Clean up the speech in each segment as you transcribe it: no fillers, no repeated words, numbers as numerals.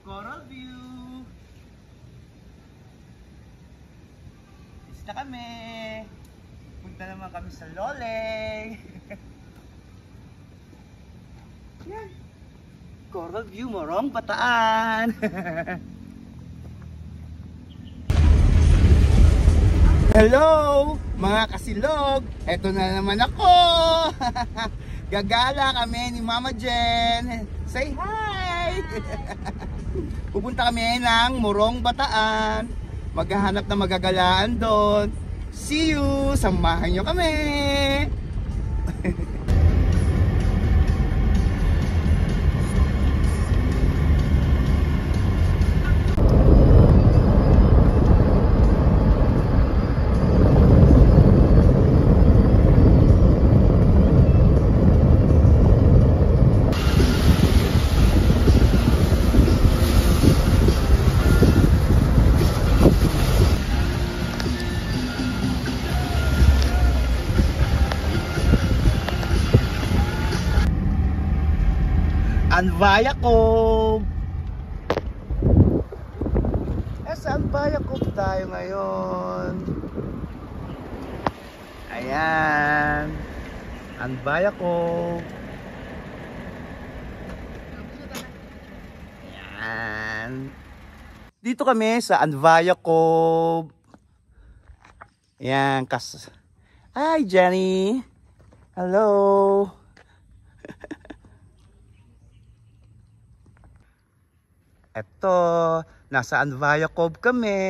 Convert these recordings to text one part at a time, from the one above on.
Coral View. Is na kami. Punta naman kami sa Loleng. Yan. Coral View, Morong Bataan. Hello mga kasilog. Eto na naman ako. Gagala kami ni Mama Jen. Say hi! Pupunta kami ng Morong Bataan. Maghahanap na magagalaan doon. See you! Samahan nyo kami! Anvaya Cove. Sa Anvaya Cove tayo ngayon. Ayan, Anvaya Cove. Ayan. Dito kami sa Anvaya Cove. Ayan. Hi Jenny. Hello. Eto, nasa Anvaya Cove kami.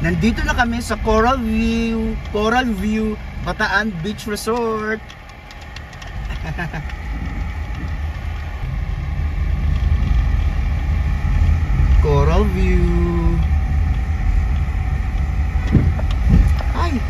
Nandito na kami sa Coral View, Bataan Beach Resort. Coral View. Ay.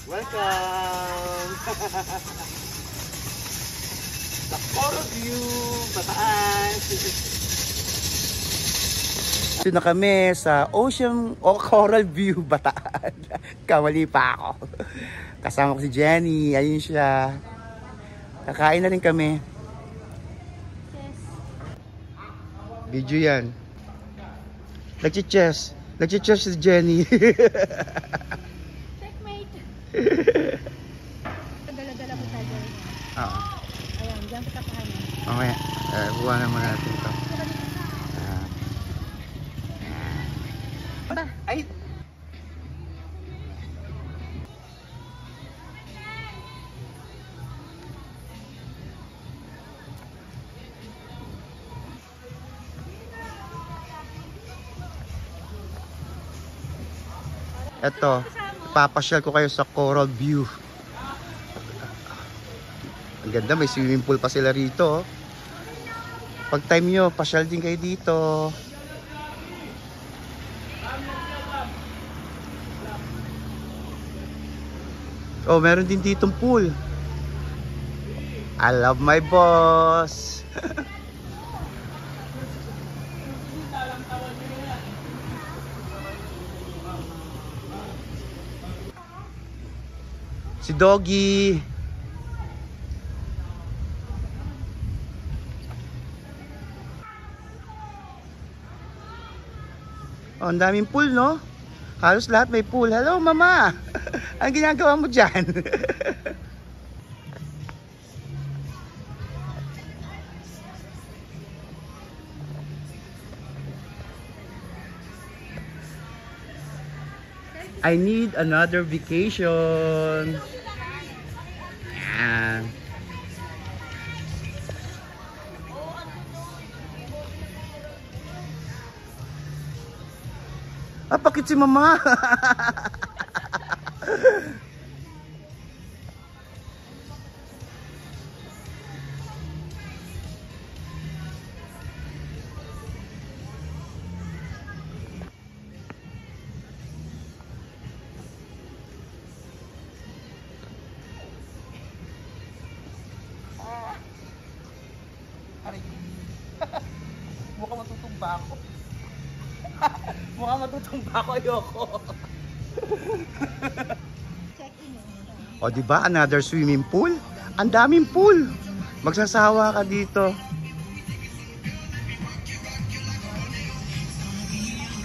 Welcome! Sa Coral View, Bataan. Ito na kami sa Coral View, Bataan. Kamali pa ako. Kasama ko si Jenny. Ayun siya. Kakain na rin kami. Video yan. Nagchi-chess. Nagchi-chess si Jenny. Dala-dala ko tayo. Oo. Ayan, dyan sa kapahanan. Okay, buwan naman natin ito. Ay! Ito, papasyal ko kayo sa Coral View. Ang ganda, may swimming pool pa sila rito. Pag time nyo, pasyal din kayo dito. Oh, meron din ditong pool. I love my boss. Si Doggy. Oh, ang daming pool, no? Halos lahat may pool. Hello, mama! Ang ginagawa mo dyan? I need another vacation. Yan. Ah, bakit si mama? Mukhang matutumba ako. Mukhang matutumba ako, ayoko. Check-in yun. O, diba? Another swimming pool? Ang daming pool. Magsasawa ka dito.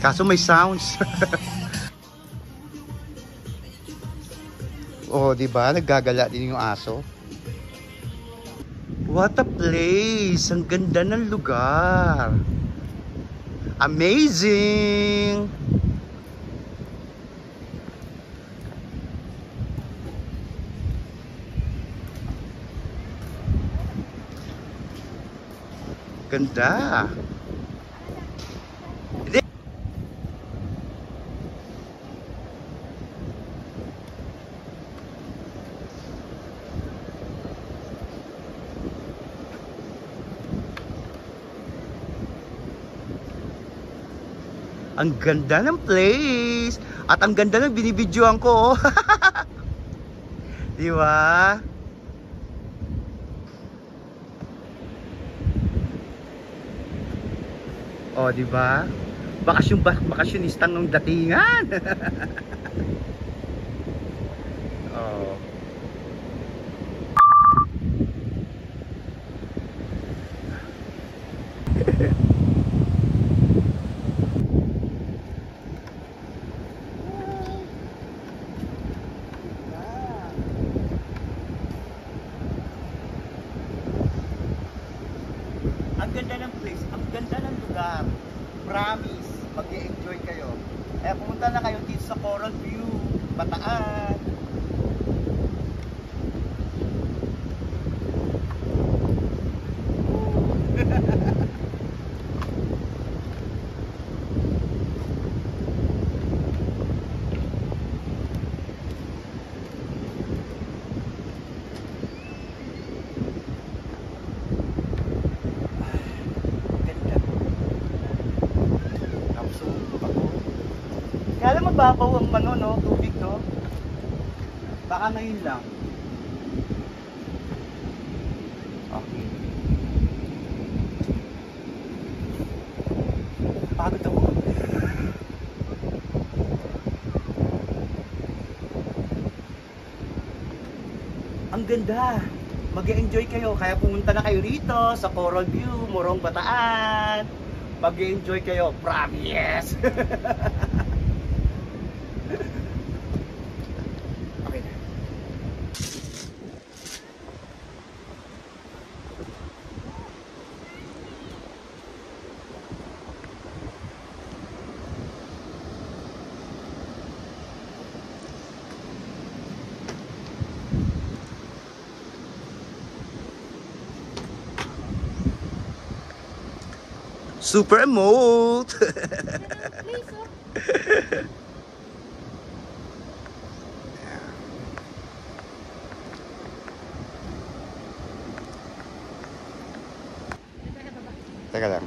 Kaso may sounds. O, diba? Naggagala din yung aso. What a place! Ang ganda ng lugar. Amazing! Ganda. Ang ganda ng place. At ang ganda ng binibidyoan ko. Di ba? O, di ba? Bakasyonistang ng datingan. Oh. Ang ganda ng place, ang ganda ng lugar. Promise, mag-i-enjoy kayo. Kaya pumunta na kayo dito sa Coral View, Bataan. Kaya alam mababaw ang no, tubig, no? Baka ngayon lang. Okay. Pagod ako. Ang ganda. Mag-e-enjoy kayo. Kaya pumunta na kayo rito sa Coral View, Morong Bataan. Mag-e-enjoy kayo. Promise. Okay na. Super emote. Please, oh. Teka lang.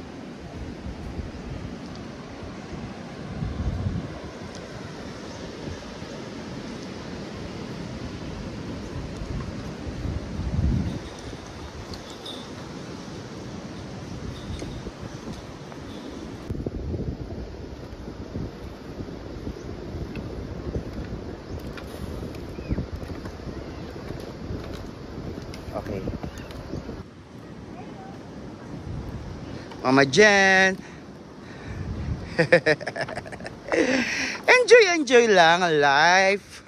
Okay. Mama Jen. Enjoy lang ang life.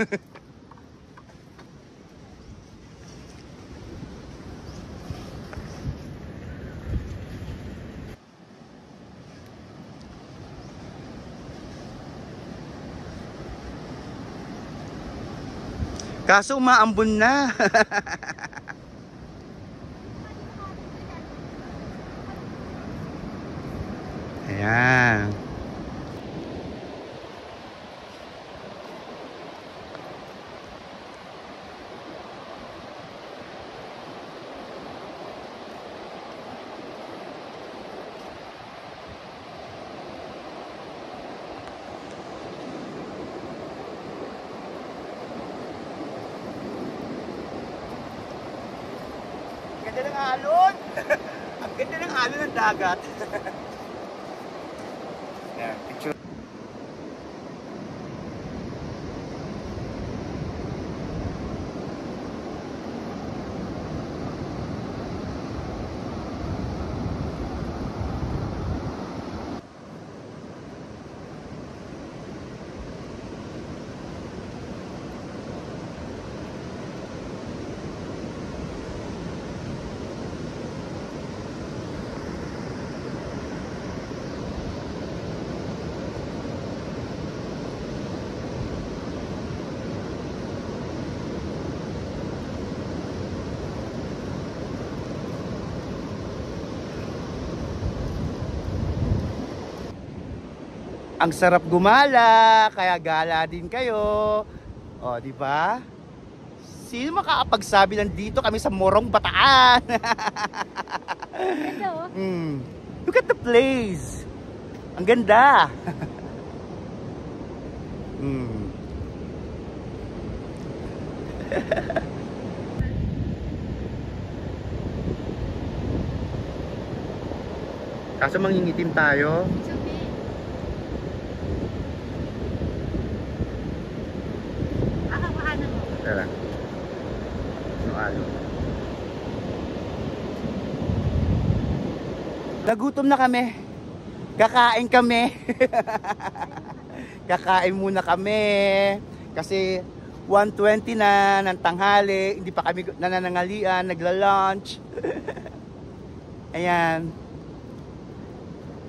Kaso umaambon na. Ayan. Ganda ng alon. Ang ganda ng alon ng dagat. Yan, picture. Ang sarap gumala, kaya gala din kayo. O, di ba? Sino makakapagsabi nandito kami sa Morong Bataan? Ganda oh. Look at the place. Ang ganda. Kaso mangingitim tayo. It's okay. Paano mo? Tara. Ano? Nagutom na kami. Kakain kami. Kakain muna kami. Kasi 1:20 na ng tanghali. Hindi pa kami nananangalian. Nagla-lunch. Ayan.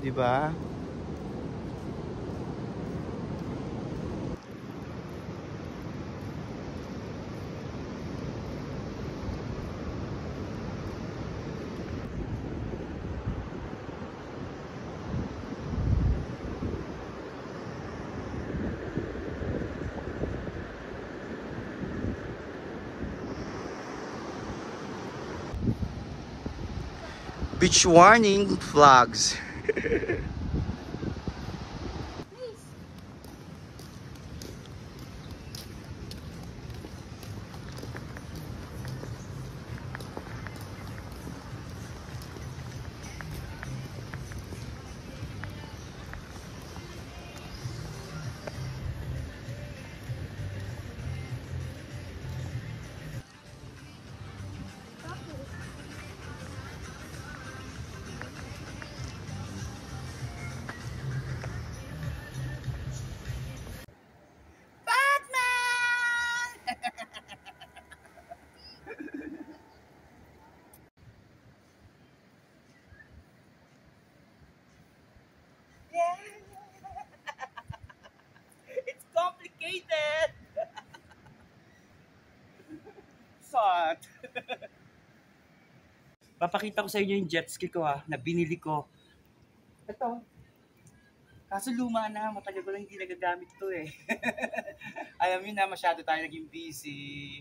Diba? Beach warning flags. It's complicated. Sad. Papakita ko sa inyo yung jet ski ko na binili ko. Ito. Kaso luma na, matagal ko lang hindi nagagamit to eh. Alam niyo na, masyado tayo naging busy.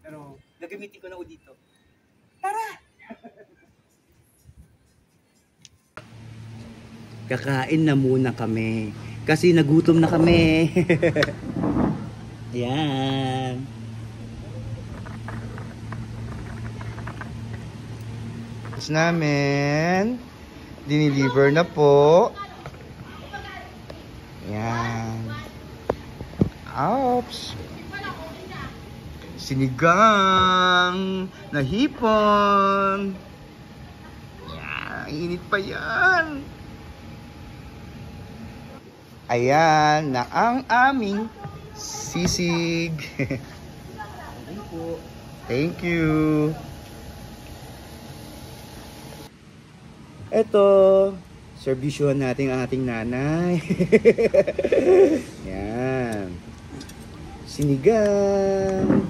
Pero gagamitin ko na dito. Tara! Kakain na muna kami. Kasi nagutom na kami. Ayan. Tapos namin. Diniliver na po. Ayan. Oups. Sinigang na hipon. Ayan. Init pa yan. Ayan na ang aming sisig. Thank you. Ito, servisyohan natin ang ating nanay. Yan. Sinigang.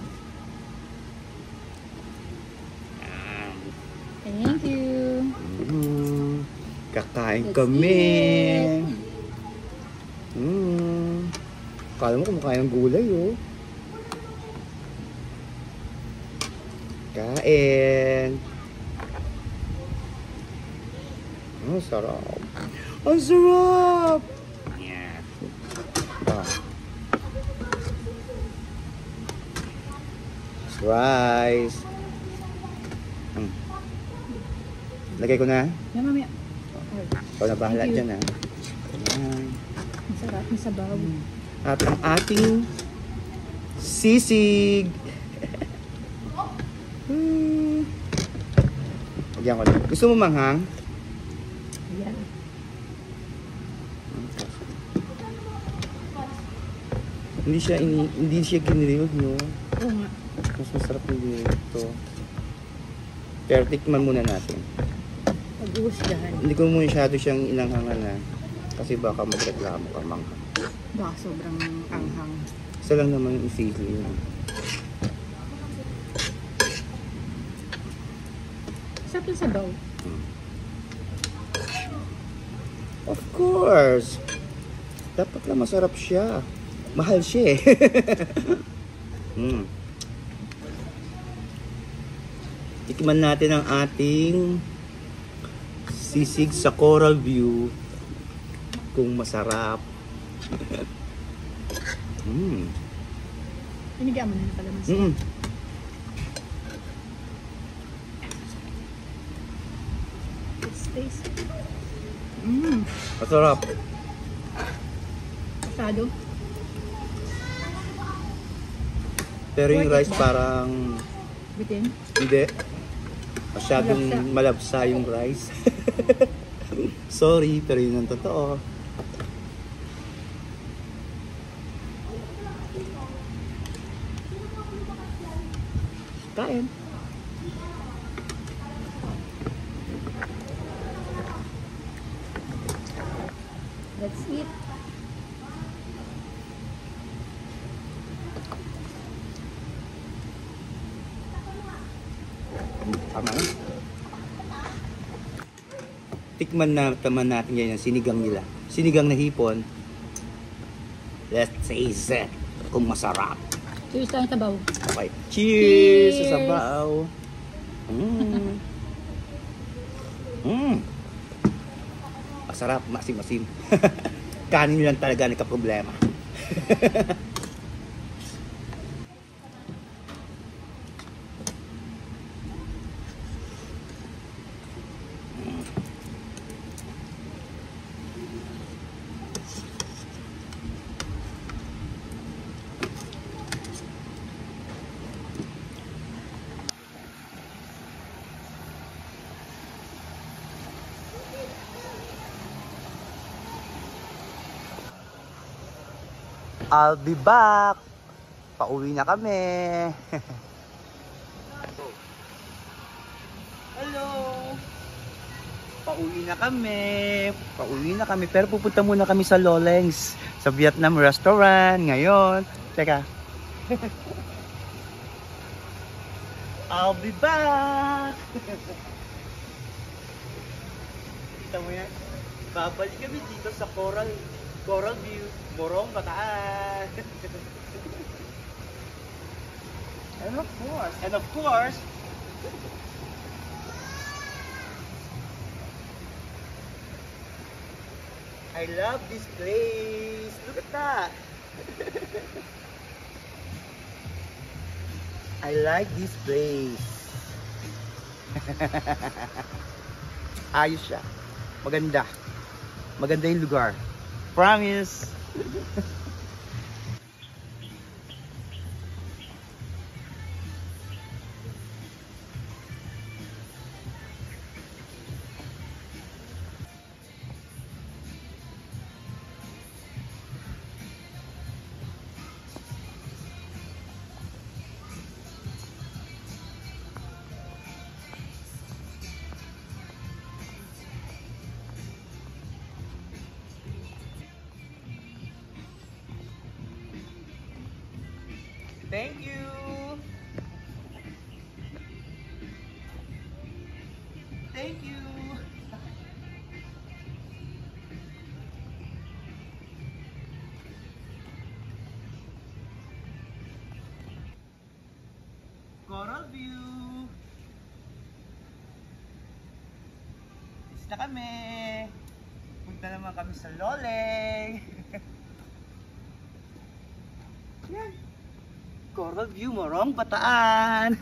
Thank you. Kakain Let's kami. eat. Kala mo kumakain ng gulay, oh. Kain. Ang sarap. Ang sarap! Yeah. Rice. Lagay ko na. Yan, mamaya. Ikaw na bahala Thank you. dyan, ha. Ayan. Masarap, masabaw. At ang ating sisig. Lagyan ko na. Gusto mo manghang? Yan. Hindi siya ginriled, no? Oo nga. Mas masarap yung ginriled. Pero tikman muna natin. Pag-uusgahan. Hindi ko masyado siyang inanghangan, na kasi baka magreklamo ka manghang. Baka sobrang anghang. Isa lang naman yung isili. Sarap yung sabaw. Of course! Dapat lang masarap siya. Mahal siya eh. Tikman natin ang ating sisig sa Coral View. Kung masarap. Pinigyan mo na pala masarap. Let's taste. Masarap. Pasado. Pero yung Worth it rice ba? parang Bitin. hindi. Masyadong malabsa yung rice. Sorry, pero yun ang totoo. Kain. Let's eat. Tama na. Tikman na taman natin yan yung sinigang nila. Sinigang na hipon. Let's taste it. Kung masarap. Cheers tayo sabaw. Okay. Cheers! Cheers! Sa sabaw. Masarap. Masim-masim. Kanin lang talaga nagka-problema. I'll be back. Pauwi na kami. Hello. Pauwi na kami. Pauwi na kami. Pero pupunta muna kami sa Loleng's, sa Vietnam restaurant ngayon. Teka. I'll be back. Kita mo yan? Babalik kami dito sa Coral View, Morong, Bataan. And of course, I love this place. Look at that. I like this place. Ayos siya. Maganda. Maganda yung lugar. Promise. Thank you. Thank you. Coral View. Is na kami. Punta naman kami sa Loleng. Yan. Coral View, Morong Bataan.